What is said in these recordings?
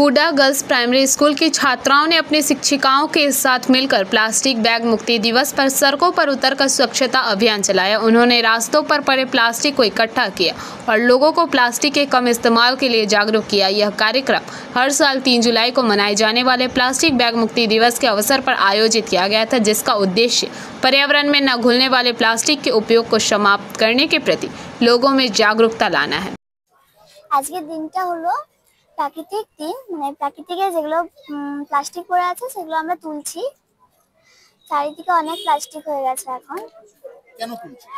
PUDA girls primary school की छात्राओं ने अपनी शिक्षिकाओं के साथ मिलकर प्लास्टिक बैग मुक्ति दिवस पर सड़कों पर उतरकर स्वच्छता अभियान चलाया। उन्होंने रास्तों पर पड़े प्लास्टिक को इकट्ठा किया और लोगों को प्लास्टिक के कम इस्तेमाल के लिए जागरूक किया। यह कार्यक्रम हर साल 3 जुलाई को मनाए जाने वाले प्लास्टिक बैग मुक्ति दिवस के अवसर पर आयोजित किया गया था, जिसका उद्देश्य पर्यावरण में न घुलने वाले प्लास्टिक के उपयोग को समाप्त करने के प्रति लोगों में जागरूकता लाना है। आज के दिनটা হলো প্রাকৃতিক দিন, মানে প্রাকৃতিকে যেগুলো প্লাস্টিক পড়ে আছে সেগুলো আমরা তুলছি। চারিদিকে অনেক প্লাস্টিক হয়ে গেছে এখন। কেন তুলছো?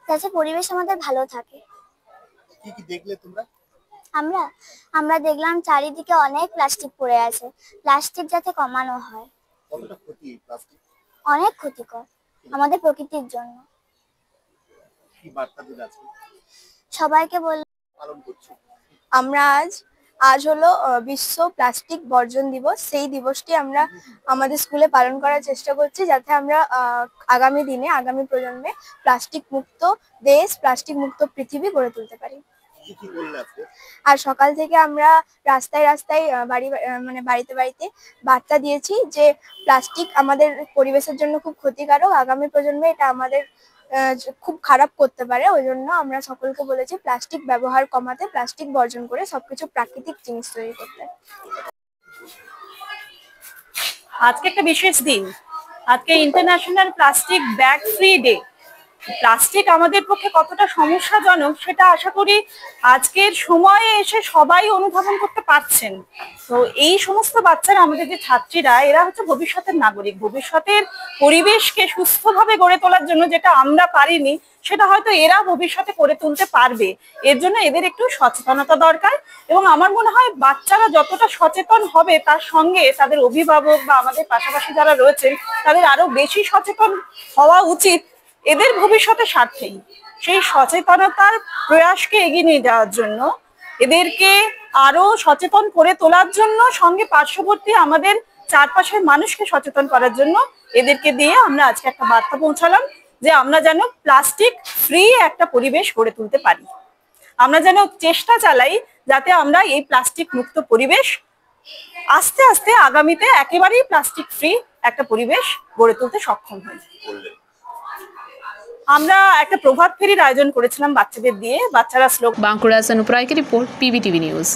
যাতে পরিবেশ আমাদের ভালো থাকে। কি কি দেখলে তোমরা? আমরা দেখলাম চারিদিকে অনেক প্লাস্টিক পড়ে আছে। প্লাস্টিক যাতে কমানো হয়। কতটা ক্ষতি এই প্লাস্টিক? অনেক ক্ষতিকর আমাদের প্রকৃতির জন্য। কি বার্তা দিলে আজকে? সবাইকে পালন করছো? আমরা আজ হলো বিশ্ব প্লাস্টিক বর্জন দিবস। সেই দিবসটি আমরা আমাদের স্কুলে পালন করার চেষ্টা করছি, যাতে আমরা আগামী দিনে আগামী প্রজন্মে প্লাস্টিক মুক্ত দেশ, প্লাস্টিক মুক্ত পৃথিবী গড়ে তুলতে পারি। আর সকাল থেকে আমরা রাস্তায় রাস্তায় বাড়িতে বাড়িতে বার্তা দিয়েছি যে প্লাস্টিক আমাদের পরিবেশের জন্য খুব ক্ষতিকারক, আগামী প্রজন্মে এটা আমাদের খুব খারাপ করতে পারে। ওই জন্য আমরা সকলকে বলেছি প্লাস্টিক ব্যবহার কমাতে, প্লাস্টিক বর্জন করে সবকিছু প্রাকৃতিক জিনিস তৈরি করতে। আজকে একটা বিশেষ দিন, আজকে international plastic bag free day. Plastic আমাদের পক্ষে কতটা সমস্যাজনক সেটা আশা করি আজকের সময়ে এসে সবাই অনুধাবন করতে পারছেন। তো এই সমস্ত বাচ্চারা, আমাদের যে ছাত্রীরা, এরা হচ্ছে ভবিষ্যতের নাগরিক। ভবিষ্যতের পরিবেশকে সুস্থভাবে গড়ে তোলার জন্য যেটা আমরা পারিনি সেটা হয়তো এরা ভবিষ্যতে করে তুলতে পারবে। এর জন্য এদের একটু সচেতনতা দরকার, এবং আমার মনে হয় বাচ্চারা যতটা সচেতন হবে তার সঙ্গে তাদের অভিভাবক বা আমাদের পাশাপাশি যারা রয়েছেন তাদের আরো বেশি সচেতন হওয়া উচিত এদের ভবিষ্যতের স্বার্থেই। সেই সচেতনতার প্রয়াসকে এগিয়ে নিয়ে যাওয়ার জন্য, এদেরকে আরো সচেতন করে তোলার জন্য, সঙ্গে পার্শ্ববর্তী আমাদের চারপাশের মানুষকে সচেতন করার জন্য এদেরকে দিয়ে আমরা আজকে একটা বার্তা পৌঁছালাম যে আমরা যেন প্লাস্টিক ফ্রি একটা পরিবেশ গড়ে তুলতে পারি। আমরা যেন চেষ্টা চালাই যাতে আমরা এই প্লাস্টিক মুক্ত পরিবেশ আস্তে আস্তে আগামীতে একেবারেই প্লাস্টিক ফ্রি একটা পরিবেশ গড়ে তুলতে সক্ষম হই। আমরা একটা প্রভাত ফেরির আয়োজন করেছিলাম বাচ্চাদের দিয়ে। বাচ্চারা শ্লোক। बांकुड़ा से अनुप्राय की रिपोर्ट, PBTV न्यूज।